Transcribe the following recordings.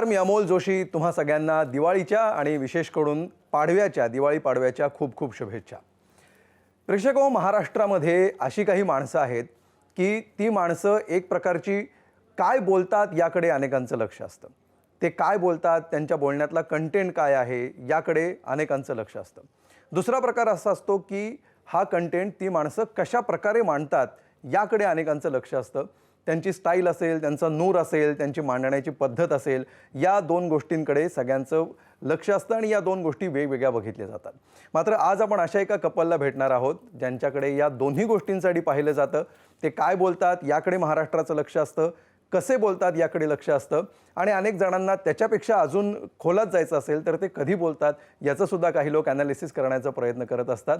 नमस्कार, मी अमोल जोशी. तुम्हा सगळ्यांना दिवाळीच्या आणि विशेष करून दिवाळी पाडव्याच्या खूप खूप शुभेच्छा. प्रेक्षको, महाराष्ट्रामध्ये अशी काही माणसं आहेत की ती माणसं एक प्रकारची काय बोलतात याकडे अनेकांचं लक्ष असतं. ते काय बोलतात, त्यांच्या बोलण्यातला कंटेंट काय आहे याकडे अनेकांचं लक्ष असतं. दुसरा प्रकार असा असतो की हा कंटेंट ती माणसं कशा प्रकारे मांडतात याकडे अनेकांचं लक्ष असतं. त्यांची स्टाईल असेल, त्यांचा नूर असेल, त्यांची मांडण्याची पद्धत असेल, या दोन गोष्टींकडे सगळ्यांचं लक्ष असतं आणि या दोन गोष्टी वेगवेगळ्या बघितल्या जातात. मात्र आज आपण अशा एका कपलला भेटणार आहोत ज्यांच्याकडे या दोन्ही गोष्टींसाठी पाहिलं जातं. ते काय बोलतात याकडे महाराष्ट्राचं लक्ष असतं, कसे बोलतात याकडे लक्ष असतं आणि अनेक जणांना त्याच्यापेक्षा अजून खोलात जायचं असेल तर ते कधी बोलतात याचं सुद्धा काही लोक ॲनालिसिस करण्याचा प्रयत्न करत असतात.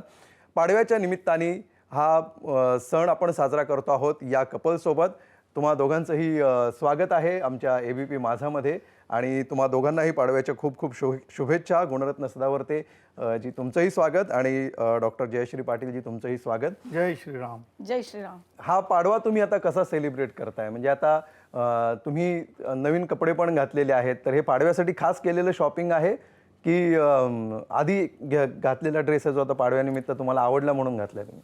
पाडव्याच्या निमित्ताने हा सण आपण साजरा करतो आहोत. या कपलसोबत तुम्हा दोघांचंही स्वागत आहे आमच्या ABP माझामध्ये आणि तुम्हा दोघांनाही पाडव्याच्या खूप खूप शुभेच्छा. गुणरत्न सदावर्ते जी तुमचंही स्वागत आणि डॉक्टर जयश्री पाटील जी तुमचंही स्वागत. जय श्रीराम. जय श्रीराम. हा पाडवा तुम्ही आता कसा सेलिब्रेट करताय? म्हणजे आता तुम्ही नवीन कपडे पण घातलेले आहेत, तर हे पाडव्यासाठी खास केलेलं शॉपिंग आहे की आधी घातलेला ड्रेस जो आता पाडव्यानिमित्त तुम्हाला आवडला म्हणून घातलाय तुम्ही?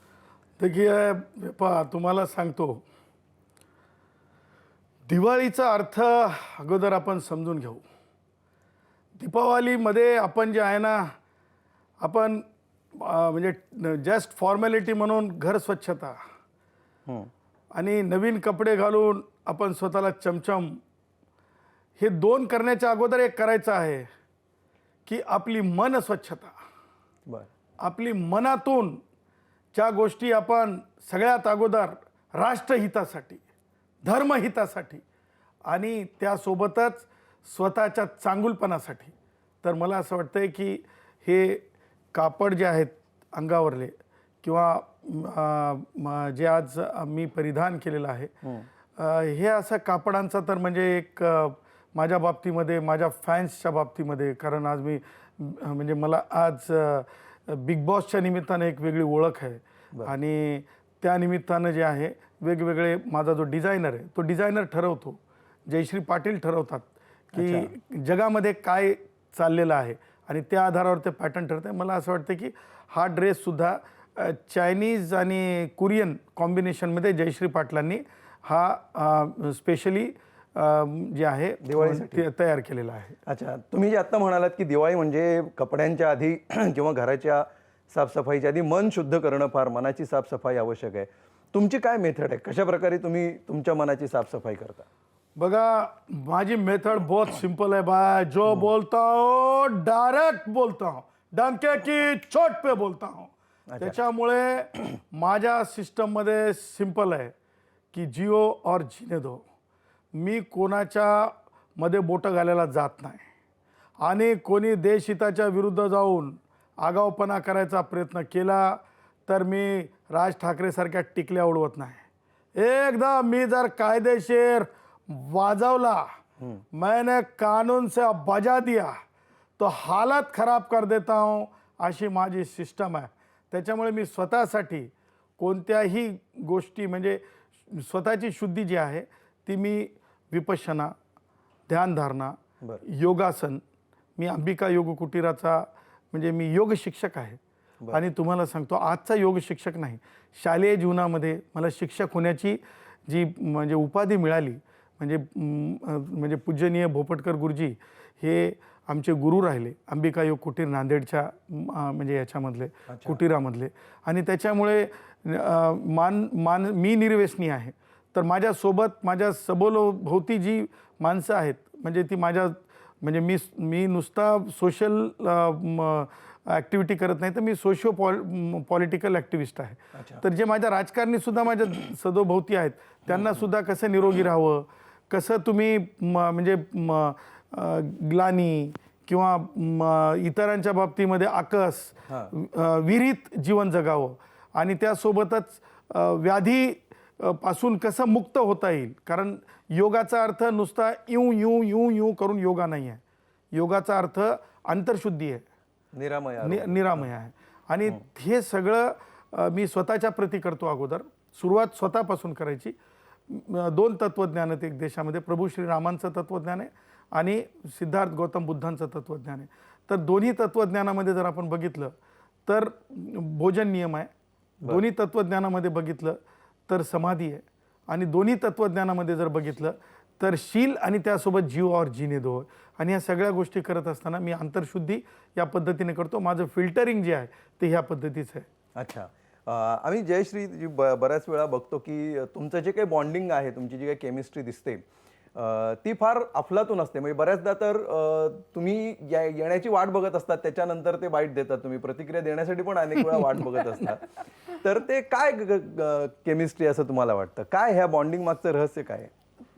देखील पहा, तुम्हाला सांगतो, दिवाळीचा अर्थ अगोदर आपण समजून घेऊ. दीपावलीमध्ये आपण जे आहे ना, आपण म्हणजे जस्ट फॉर्मॅलिटी म्हणून घर स्वच्छता आणि नवीन कपडे घालून आपण स्वतःला चमचम, हे दोन करण्याच्या अगोदर एक करायचं आहे की आपली मन स्वच्छता. बरं. आपली मनातून ज्या गोष्टी आपण सगळ्यात अगोदर राष्ट्रहितासाठी, धर्महितासाठी आणि त्यासोबतच स्वतःच्या चांगुलपणासाठी, तर मला असं वाटतं आहे की हे कापड जे आहेत अंगावरले किंवा जे आज मी परिधान केलेलं आहे, हे असं कापडांचा तर म्हणजे एक माझ्या बाबतीमध्ये, माझ्या फॅन्सच्या बाबतीमध्ये, कारण आज मी म्हणजे मला आज बिग बॉसच्या निमित्ताने एक वेगळी ओळख आहे आणि त्या निमित्तानं जे आहे वेगवेगळे, माझा जो डिझायनर आहे तो डिझायनर ठरवतो, जयश्री पाटील ठरवतात की जगामध्ये काय चाललेलं आहे आणि त्या आधारावर ते पॅटर्न ठरतं. मला असं वाटतं की हा ड्रेससुद्धा चायनीज आणि कोरियन कॉम्बिनेशनमध्ये जयश्री पाटलांनी हा स्पेशली जे आहे दिवाळीसाठी तयार केलेला आहे. अच्छा, तुम्ही जे आत्ता म्हणालात की दिवाळी म्हणजे कपड्यांच्या आधी किंवा घराच्या साफसफाईच्या आधी मन शुद्ध करणं, फार मनाची साफसफाई आवश्यक आहे. तुमची काय मेथड आहे? कशा प्रकारे तुम्ही तुमच्या मनाची साफसफाई करता? बघा, माझी मेथड बहुत सिंपल है भाई. जो बोलता हूँ डायरेक्ट बोलता हूँ, डंके की चोट पे बोलता हूँ. त्याच्यामुळे माझ्या सिस्टममध्ये सिंपल आहे की जिओ और जीने दो. मी कोणाच्या मध्ये बोटं घालायला जात नाही आणि कोणी देशहिताच्या विरुद्ध जाऊन आगाऊपणा करायचा प्रयत्न केला तर मी राज ठाकरेसारख्या टिकल्या उडवत नाही. एकदा मी जर कायदेशीर वाजवला, मैंने कानून से बजा दिया तो हालत खराब कर देता हूँ, अशी माझी सिस्टम आहे. त्याच्यामुळे मी स्वतःसाठी कोणत्याही गोष्टी, म्हणजे स्वतःची शुद्धी जी आहे ती मी विपश्यना, ध्यानधारणा, योगासन, मी अंबिका योग कुटीराचा म्हणजे मी योग शिक्षक आहे. आणि तुम्हाला सांगतो, आजचा योग शिक्षक नाही, शालेय जीवनामध्ये मला शिक्षक होण्याची जी म्हणजे उपाधी मिळाली, म्हणजे पूजनीय भोपटकर गुरुजी हे आमचे गुरु राहिले अंबिका योग कुटीर नांदेडच्या म्हणजे याच्यामधले कुटीरामधले. आणि त्याच्यामुळे मी निर्व्यसनी आहे, तर माझ्यासोबत माझ्या सभोवती जी माणसं आहेत, म्हणजे ती म्हणजे मी नुसता सोशल ॲक्टिव्हिटी करत नाही, तर मी पॉलिटिकल ॲक्टिव्हिस्ट आहे. तर जे माझ्या राजकारणीसुद्धा माझ्या सदोभोवती आहेत त्यांनासुद्धा कसं निरोगी राहावं, कसं तुम्ही म्हणजे ग्लानी किंवा इतरांच्या बाबतीमध्ये आकस विरहित जीवन जगावं आणि त्यासोबतच व्याधी पासून कसं मुक्त होता येईल. कारण योगाचा अर्थ नुसता यूं यूं यूं यूं करून योगा नाही आहे. योगाचा अर्थ अंतर्शुद्धी आहे, निरामय आहे. आणि हे सगळं मी स्वतःच्या प्रती करतो. अगोदर सुरुवात स्वतःपासून करायची. दोन तत्वज्ञान आहेत एक देशामध्ये, प्रभू श्रीरामांचं तत्वज्ञान आहे आणि सिद्धार्थ गौतम बुद्धांचं तत्त्वज्ञान आहे. तर दोन्ही तत्त्वज्ञानामध्ये जर आपण बघितलं तर भोजन नियम आहे, दोन्ही तत्त्वज्ञानामध्ये बघितलं तर समाधी आहे, आणि दोन्ही तत्त्वज्ञानामध्ये जर बघितलं तर शील आणि त्यासोबत जीव और जीने दो. आणि ह्या सगळ्या गोष्टी करत असताना मी अंतर्शुद्धी या पद्धतीने करतो. माझं फिल्टरिंग जे आहे ते ह्या पद्धतीचं आहे. अच्छा. आम्ही जयश्री जी बऱ्याच वेळा बघतो की तुमचं जे काही बॉन्डिंग आहे, तुमची जी काही केमिस्ट्री दिसते ती फार अफलातून असते. म्हणजे बऱ्याचदा तर तुम्ही येण्याची वाट बघत असतात, त्याच्यानंतर ते बाईट देतात, तुम्ही प्रतिक्रिया देण्यासाठी पण अनेक वेळा वाट बघत असतात. तर ते काय केमिस्ट्री असं तुम्हाला वाटतं? काय ह्या बॉन्डिंग मागचं रहस्य काय आहे?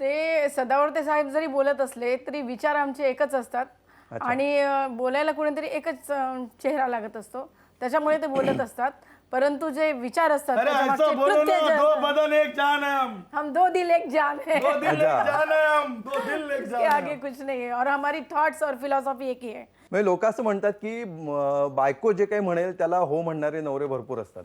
ते सदावर्ते साहेब जरी बोलत असले तरी विचार आमचे एकच असतात आणि बोलायला कोणीतरी एकच चेहरा लागत असतो, त्याच्यामुळे ते बोलत असतात. परंतु जे विचार असतात त्याच्यामागचे कृत्य जे असतात, दो बदन एक जान है हम दो दिल एक जान है, दो दिल एक जान है हम, दो दिल एक जान इसके आगे कुछ नहीं है और हमारी थॉट्स और फिलॉसॉफी एक ही है. म्हणजे लोक असं म्हणतात की बायको जे काही म्हणेल त्याला हो म्हणणारे नवरे भरपूर असतात,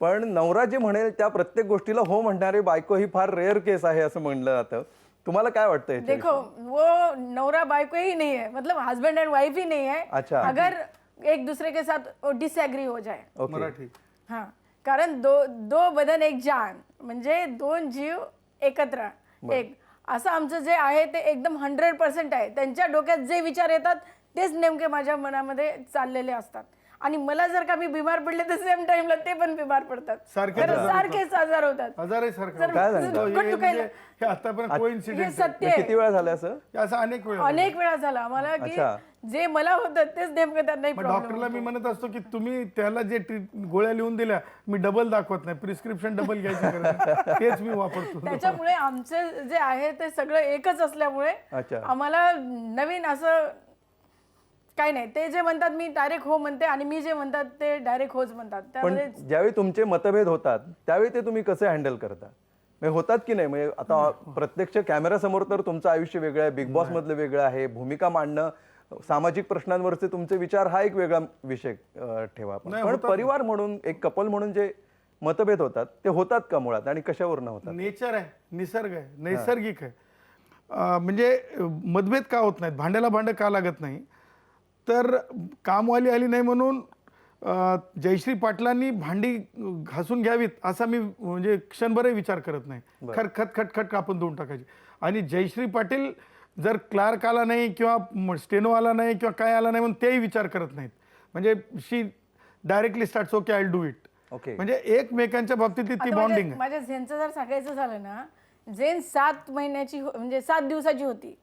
पण नवरा जे म्हणेल त्या प्रत्येक गोष्टीला हो म्हणणारी बायको ही फार रेअर केस आहे असं म्हणलं जातं. तुम्हाला काय वाटतं याच्याविषयी? देखो वो नौरा बायको ही नहीं है, मतलब हस्बैंड एंड वाइफ ही नहीं है. अच्छा. अगर एक दूसरे के साथ डिसएग्री हो जाए. ओके. मराठी. हाँ, कारण दो बदन एक जान म्हणजे दोन जीव एकत्र एक असं आमचं जे आहे ते एकदम 100% आहे. त्यांच्या डोक्यात जे विचार येतात तेच नेमके माझ्या मनामध्ये चाललेले असतात. आणि मला जर का मी बिमार पडले तर सेम टाइमला ते पण बिमार पडतात. सारखेच आजार होतात. आजार आहे सारखं. जर काय सांगता? डोकं दुखायला हे आतापर्यंत हे कोइन्सिडेंट सत्य आहे. किती वेळा झालं असं? असं अनेक वेळा. अनेक वेळा झाला आम्हाला की अच्छा. जे मला होतं तेच नेमकं त्यांनाही मग प्रॉब्लेम. डॉक्टरला मी म्हणत असतो की तुम्ही त्याला जे गोळ्या लिहून दिल्या मी डबल दाखवत नाही, प्रिस्क्रिप्शन डबल घ्यायची गरज नाही. तेच मी वापरतो. त्याच्यामुळे आमचे जे आहे ते सगळं एकच असल्यामुळे अच्छा. आम्हाला नवीन असं काय नाही. ते जे म्हणतात मी डायरेक्ट हो म्हणते आणि मी जे म्हणतात ते डायरेक्ट होच म्हणतात. पण त्यामध्ये ज्यावेळी तुमचे मतभेद होतात त्यावेळी ते तुम्ही कसे हँडल करता? म्हणजे होतात की नाही? म्हणजे आता प्रत्यक्ष कॅमेरासमोर तर तुमचं आयुष्य वेगळं आहे, बिग बॉस मधलं वेगळं आहे, भूमिका मांडणं, सामाजिक प्रश्नांवरचे तुमचे विचार हा एक वेगळा विषय ठेवा. पण परिवार म्हणून, एक कपल म्हणून जे मतभेद होतात ते होतात का मुळात, आणि कशावरनं होतात? नेचर आहे, निसर्ग आहे, नैसर्गिक आहे. म्हणजे मतभेद का होत नाहीत, भांड्याला भांडं का लागत नाही, तर कामवाली आली नाही म्हणून जयश्री पाटलांनी भांडी घासून घ्यावीत असा मी म्हणजे क्षणभरही विचार करत नाही. खटखट खटखट कापून देऊन टाकायची. आणि जयश्री पाटील जर क्लार्क आला नाही किंवा स्टेनो आला नाही किंवा काय आला नाही म्हणून तेही विचार करत नाहीत. म्हणजे she directly starts okay I do it. Okay. म्हणजे एकमेकांच्या बाबतीत ती आता बॉन्डिंग आहे. माझ्या झेनचं जर सांगायचं झालं ना, झेन 7 महिन्याची म्हणजे 7 दिवसाची होती.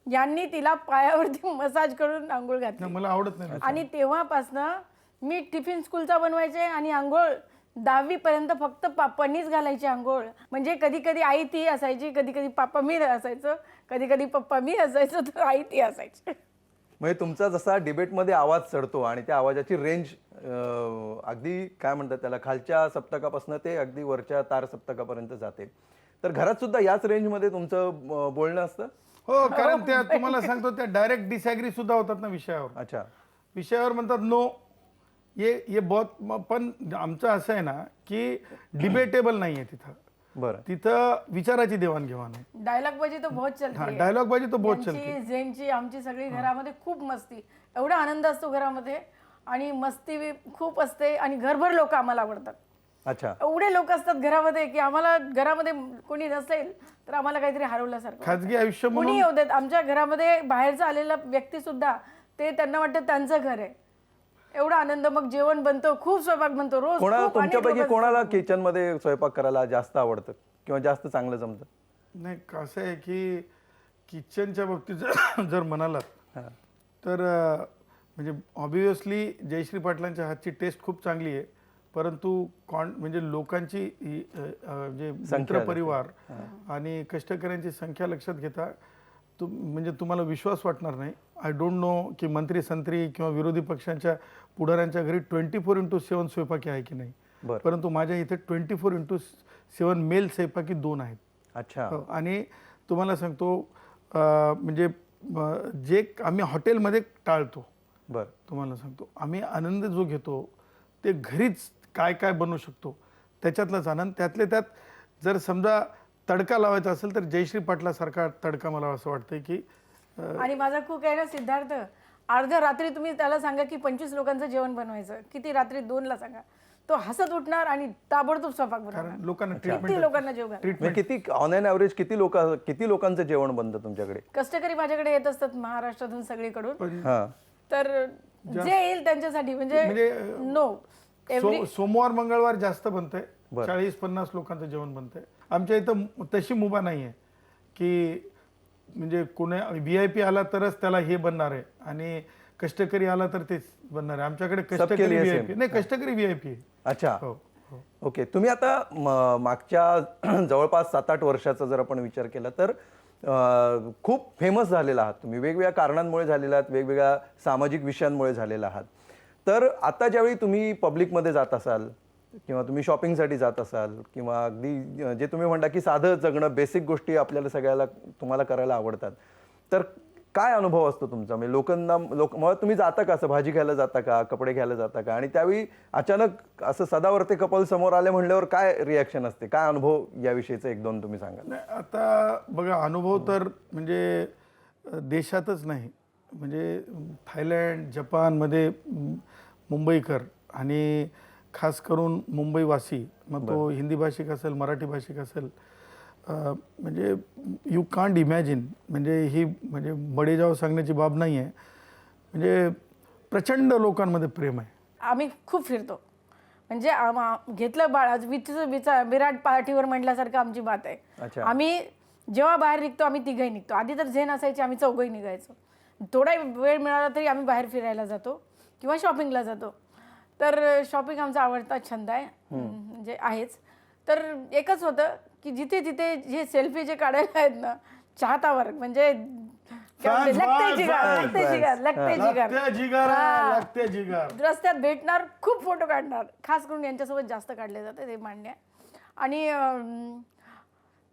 यांनी तिला पायावरती मसाज करून आंघोळ घातली. मला आवडत नाही. आणि तेव्हापासनं मी टिफिन स्कूलचा बनवायचे आणि आंघोळ 10वी पर्यंत फक्त पापांनीच घालायची आंघोळ. म्हणजे कधी कधी आई ती असायची, कधी कधी पापा मी असायचं, कधी कधी पप्पा मी असायचं, तर आई ती असायची. म्हणजे तुमचा जसा डिबेटमध्ये आवाज चढतो आणि त्या आवाजाची रेंज अगदी काय म्हणतात त्याला, खालच्या सप्तकापासून ते अगदी वरच्या तार सप्तकापर्यंत जाते, तर घरात सुद्धा याच रेंजमध्ये तुमचं बोलणं असतं? हो, कारण त्या तुम्हाला सांगतो त्या डायरेक्ट डिसॅग्री सुद्धा होतात ना विषयावर. अच्छा. विषयावर म्हणतात नो ये बहुत. पण आमचं असं आहे ना की डिबेटेबल नाही आहे तिथं. बरं. तिथं विचाराची देवाणघेवाण आहे. डायलॉग बाजी तो बहुत चलती है. डायलॉग बाजी तो बहुत यांची, चलते. झेनची, आमची सगळी घरामध्ये खूप मस्ती, एवढा आनंद असतो घरामध्ये आणि मस्ती खूप असते आणि घरभर लोक आम्हाला आवडतात. अच्छा. एवढे लोक असतात घरामध्ये की आम्हाला घरामध्ये कोणी नसेल तर आम्हाला काहीतरी हरवल्यासारखं. खाजगी आयुष्य कोणी म्हणून येऊ देत, आमच्या घरामध्ये बाहेरचा आलेला व्यक्ती सुद्धा ते त्यांना वाटतं त्यांचं घर आहे. एवढा आनंद. मग जेवण बनतो, खूप स्वयंपाक बनतो रोज. कोणाला खूप अनेक तुमच्यापैकी लोकं कोणाला किचन मध्ये स्वयंपाक करायला जास्त आवडतं किंवा जास्त चांगलं जमतं? नाही, कसं आहे की किचनच्या बाबतीत जर म्हणालात तर म्हणजे ऑब्विसली जयश्री पाटलांच्या हातची टेस्ट खूप चांगली आहे, परंतु म्हणजे लोकांची जे मित्र परिवार आणि कष्टकऱ्यांची संख्या लक्षात घेता म्हणजे तुम्हाला विश्वास वाटणार नाही. आय डोंट नो की मंत्री संत्री किंवा विरोधी पक्षांच्या पुढाऱ्यांच्या घरी 24/7 स्वयंपाकी आहे की नाही, परंतु माझ्या इथे 24/7 मेल स्वयंपाकी 2 आहेत. अच्छा. आणि तुम्हाला सांगतो म्हणजे जे आम्ही हॉटेलमध्ये टाळतो, बरं, तुम्हाला सांगतो आम्ही आनंद जो घेतो ते घरीच काय काय बनवू शकतो त्याच्यातलाच आनंद. त्यातले त्यात जर समजा तडका लावायचा असेल तर जयश्री पाटलासारखा तडका मला असं वाटतं की आणि माझा कुक आहे ना सिद्धार्थ, अर्ध्या रात्री तुम्ही त्याला सांगा की 25 लोकांचं जेवण बनवायचं, किती रात्री 2ला सांगा, तो हसत उठणार आणि ताबडतोब स्वयंपाक बनवणार. कारण लोकांना किती लोकांना जेव घालणार. म्हणजे किती ऑन एन ॲव्हरेज किती लोकांचं जेवण बनतं तुमच्याकडे? कष्टकरी माझ्याकडे येत असतात महाराष्ट्रातून सगळीकडून, हां, तर जे येईल त्यांच्यासाठी म्हणजे नो सोमवार मंगळवार जास्त बनतंय, 40-50 लोकांचं जेवण बनतंय. आमच्या इथं तशी मुभा नाही आहे की म्हणजे कोणी VIP आला तरच त्याला हे बनणार आहे आणि कष्टकरी आला तर तेच बनणार आहे. आमच्याकडे कष्टकरी लिए VIP same. नाही, कष्टकरी VIP आहे. अच्छा, हो हो. ओके. तुम्ही आता मागच्या जवळपास 7-8 वर्षाचा जर आपण विचार केला तर खूप फेमस झालेला आहात तुम्ही, वेगवेगळ्या कारणांमुळे झालेला आहात, वेगवेगळ्या सामाजिक विषयांमुळे झालेला आहात. तर आता ज्यावेळी तुम्ही पब्लिकमध्ये जात असाल किंवा तुम्ही शॉपिंगसाठी जात असाल किंवा अगदी जे तुम्ही म्हणता की साधं जगणं, बेसिक गोष्टी आपल्याला सगळ्याला तुम्हाला करायला आवडतात, तर काय अनुभव असतो तुमचा? म्हणजे मग तुम्ही जाता का, असं भाजी घ्यायला जाता का, कपडे घ्यायला जाता का, आणि त्यावेळी अचानक असं सदावर्ते कपल समोर आले म्हणल्यावर काय रिॲक्शन असते, काय अनुभव याविषयीचं 1-2 तुम्ही सांगा. नाही, आता बघा, अनुभव तर म्हणजे देशातच नाही, म्हणजे थायलंड, जपानमध्ये मुंबईकर आणि खास करून मुंबईवासी, मग तो हिंदी भाषिक असेल, मराठी भाषिक असेल, म्हणजे यू कांट इमॅजिन, म्हणजे ही म्हणजे बडेजाव सांगण्याची बाब नाही आहे. म्हणजे प्रचंड लोकांमध्ये प्रेम आहे. आम्ही खूप फिरतो, म्हणजे घेतलं बाळ, विराट पार्टीवर म्हटल्यासारखं आमची बात आहे. अच्छा. आम्ही जेव्हा बाहेर निघतो आम्ही तिघही निघतो. आधी तर झेन असायची, आम्ही चौघही निघायचो. थोडा वेळ मिळाला तरी आम्ही बाहेर फिरायला जातो किंवा शॉपिंगला जातो. तर शॉपिंग आमचा आवडता छंद आहे, म्हणजे आहेच. तर एकच होतं की जिथे जिथे जे सेल्फी जे काढायला आहेत ना, चाहतावर म्हणजे लागते जिगर. रस्त्यात भेटणार, खूप फोटो काढणार, खास करून यांच्यासोबत जास्त काढले जाते, ते मान्य आहे. आणि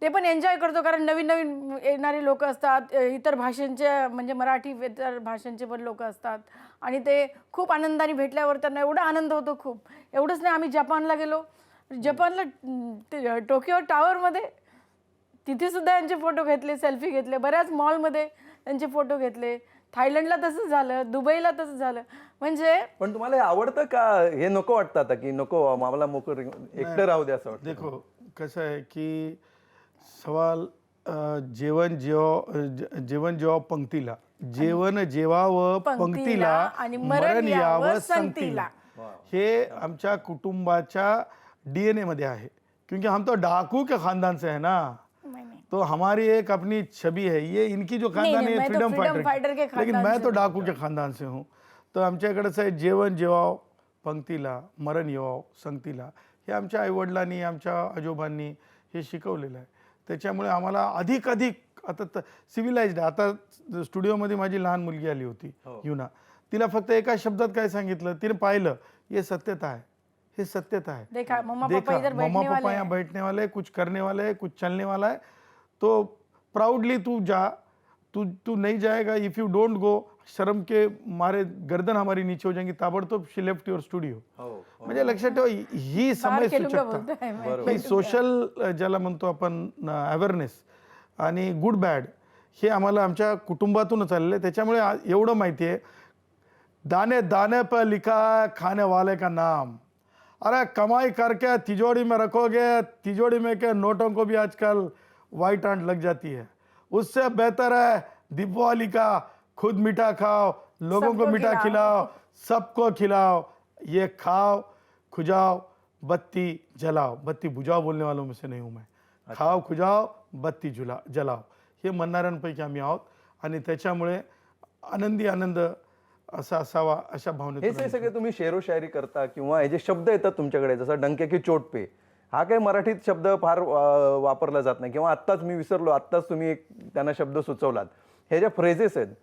ते पण एन्जॉय करतो, कारण नवीन नवीन येणारे लोक असतात, इतर भाषांचे म्हणजे मराठी इतर भाषांचे पण लोक असतात, आणि ते खूप आनंदाने भेटल्यावर त्यांना एवढा आनंद होतो खूप. एवढंच नाही, आम्ही जपानला गेलो, जपानला टोकियो टावरमध्ये तिथे सुद्धा यांचे फोटो घेतले, सेल्फी घेतले, बऱ्याच मॉलमध्ये त्यांचे फोटो घेतले. थायलंडला तसंच झालं, दुबईला तसंच झालं. म्हणजे पण तुम्हाला हे आवडतं का, हे नको वाटतं आता की नको आम्हाला एकटं राहू द्या असं वाटतं? देखो कसं आहे की सवाल जेवण जेव्हा पंक्तीला, जेवण जेवावं पंक्तीला आणि मरण यावं संगतीला, हे आमच्या कुटुंबाच्या DNA मध्ये आहे. क्योंकि हम तो डाकू के खानदान से है ना, तो हमारी एक अपनी छवि है. ये इनकी जो खानदान है फ्रीडम फाइटर के लेकिन मैं तो डाकू के खानदान से हूँ. तर आमच्याकडे आहे जेवण जेवाव पंक्तीला, मरण येवाव संगतीला. हे आमच्या आईवडिलांनी, आमच्या आजोबांनी हे शिकवलेलं आहे. त्याच्यामुळे आम्हाला अधिक आता सिव्हिलाइज्ड. आता स्टुडिओमध्ये माझी लहान मुलगी आली होती, युना. तिला फक्त एका शब्दात काय सांगितलं, तिने पाहिलं, हे सत्यता है, हे सत्यता है. देखा मम्मा पापा यहाँ बैठने वाले, कुछ करने वाले है, कुछ चलने वाला है. तो प्राउडली तू जा, तू नहीं जाएगा इफ यू डोंट गो, शर्म के मारे गर्दन हमारी नीचे हो जाएंगी. ताबडतोब शी लेफ्ट युअर स्टुडिओ. म्हणजे लक्षात ठेवा, ही समय सूचकता, ही सोशल ज्याला म्हणतो आपण अवेअरनेस आणि गुड बॅड, हे आम्हाला आमच्या कुटुंबातूनच आलेलं आहे. त्याच्यामुळे एवढं माहिती आहे, दाने दाने पर लिखा खाने वाले का नाम. अरे कमाई करके तिजोरी में रखोगे, तिजोरी में के नोटों को भी आजकल वाइट आंट लग जाती है. उससे बेहतर है दीपावली का खुद मीठा खाओ, लोगों को मीठा खिलाओ, सबको खिलाओ. ये खाओ, खुजाओ, बत्ती जलाओ. बत्ती बुझाओ बोलने वालों में से नहीं हूँ मैं. खाओ, खुजाओ, बत्ती जलाओ, हे म्हणणाऱ्यांपैकी आम्ही आहोत. आणि त्याच्यामुळे आनंद असा असावा अशा भावनेत. हे सगळे तुम्ही शेरो शायरी करता किंवा हे जे शब्द येतात तुमच्याकडे, जसं डंके की चोट पे, हा काही मराठीत शब्द फार वापरला जात नाही, किंवा आत्ताच मी विसरलो, आत्ताच तुम्ही एक त्यांना शब्द सुचवलात. हे ज्या फ्रेजेस आहेत,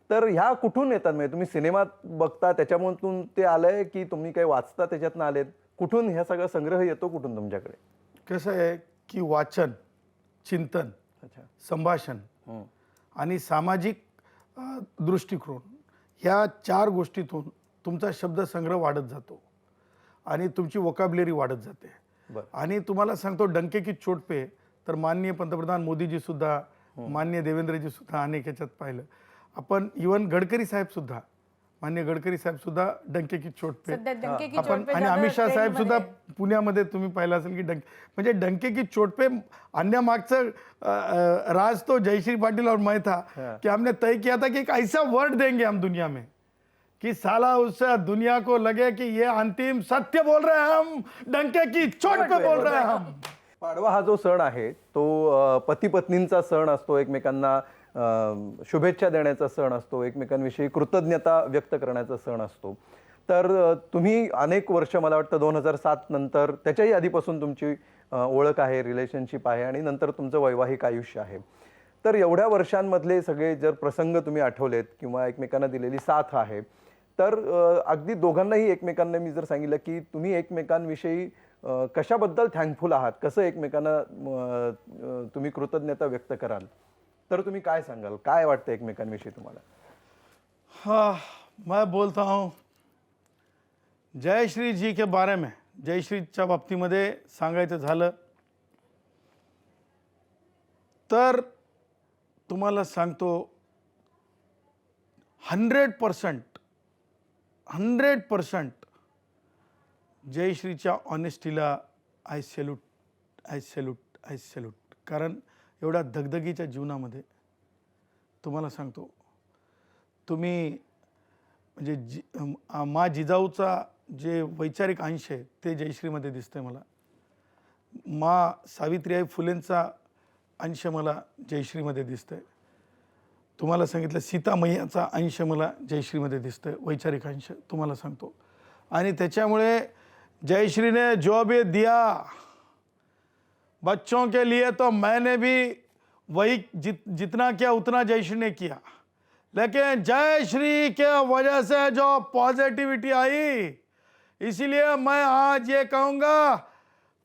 तर ह्या कुठून येतात? म्हणजे तुम्ही सिनेमात बघता त्याच्यामधून ते आलंय की तुम्ही काही वाचता त्याच्यातनं आलेत? कुठून ह्या सगळा संग्रह येतो, कुठून तुमच्याकडे? कसं आहे की वाचन, चिंतन, संभाषण आणि सामाजिक दृष्टिकोन, ह्या 4 गोष्टीतून तुमचा शब्दसंग्रह वाढत जातो आणि तुमची वोकॅब्युलरी वाढत जाते. आणि तुम्हाला सांगतो, डंके की चोट पे तर माननीय पंतप्रधान मोदीजी सुद्धा मान्य देवेंद्रजी सुद्धा अनेक ह्याच्यात पाहिलं आपण. इवन गडकरी साहेब सुद्धा, मान्य गडकरी साहेब सुद्धा डंके की चोट पे सध्या डंके की आपण चोट पे आणि ज्यादा अमित शाह साहेब trend सुद्धा मध्ये. पुण्यामध्ये तुम्ही पाहिलं असेल की म्हणजे डंके की चोट पे अन्य मागचं राज तो जयश्री पाटिल और मैं था कि हमने तय किया था कि एक ऐसा वर्ड देंगे हम दुनिया में कि साला उससे दुनिया को लगे कि ये अंतिम सत्य बोल रहे हैं हम, डंके की चोट पे बोल रहे हैं हम. पाडवा हा जो सण आहे तो पती पत्नींचा सण असतो, एकमेकांना शुभेच्छा देण्याचा सण असतो, एकमेकांविषयी कृतज्ञता व्यक्त करण्याचा सण असतो. तर तुम्ही अनेक वर्ष, मला वाटतं 2007 नंतर, त्याच्याही आधीपासून तुमची ओळख आहे, रिलेशनशिप आहे आणि नंतर तुमचं वैवाहिक आयुष्य आहे. तर एवढ्या वर्षांमधले सगळे जर प्रसंग तुम्ही आठवलेत किंवा एकमेकांना दिलेली साथ आहे, तर अगदी दोघांनाही एकमेकांना मी जर सांगितलं की तुम्ही एकमेकांविषयी कशाबद्दल थँकफुल आहात, कसं एकमेकांना तुम्ही कृतज्ञता व्यक्त कराल, तर तुम्ही काय सांगाल? काय वाटतं एकमेकांविषयी तुम्हाला? हाँ, मैं बोलता हूँ जयश्री जी के बारे में, जयश्रीच्या बाबतीमध्ये सांगायचं झालं तर तुम्हाला सांगतो 100% जयश्रीच्या ऑनेस्टीला आय सॅल्यूट. कारण एवढ्या दगदगीच्या जीवनामध्ये तुम्हाला सांगतो, तुम्ही म्हणजे मा जिजाऊचा जे वैचारिक अंश आहे ते जयश्रीमध्ये दिसतंय मला. मा सावित्रीबाई फुलेंचा अंश मला जयश्रीमध्ये दिसतंय. तुम्हाला सांगितलं सीता मैयाचा अंश मला जयश्रीमध्ये दिसतोय, वैचारिक अंश तुम्हाला सांगतो. आणि त्याच्यामुळे जयश्री ने जो भी दिया बच्चों के लिए, तो मैंने भी वही जितना किया उतना जयश्री ने किया. लेकिन जयश्री के वजह से जो पॉजिटिविटी आई, इसीलिए मैं आज ये कहूँगा,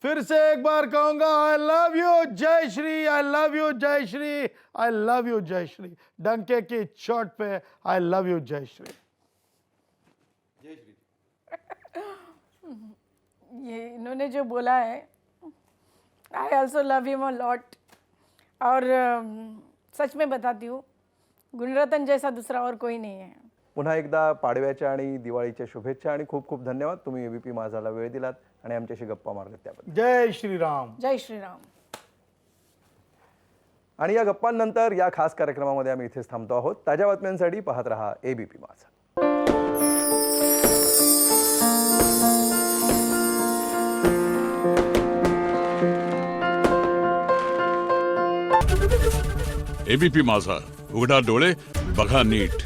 फिर से एक बार कहूँगा, I love you Jayshree, I love you Jayshree, I love you Jayshree. डंके की चोट पे आई लव यू जयश्री. ये इन्होंने जो बोला है, I also love him a lot. और सच में बताती हूँ, गुणरत्न जैसा दूसरा और कोई नहीं है. पुन्हा एकदा पाडव्याच्या आणि दिवाळीच्या शुभेच्छा आणि खूप खूप धन्यवाद. तुम्ही एबीपी माझाला वेळ दिलात आणि आमच्याशी गप्पा मारल्यात त्याबद्दल. जय श्रीराम. जय श्रीराम. आणि या गप्पांनंतर या खास कार्यक्रमामध्ये आम्ही इथेच थांबतो आहोत. ताज्या बातम्यांसाठी पाहत रहा एबीपी माझा. एबीपी माझा, उघडा डोळे बघा नीट.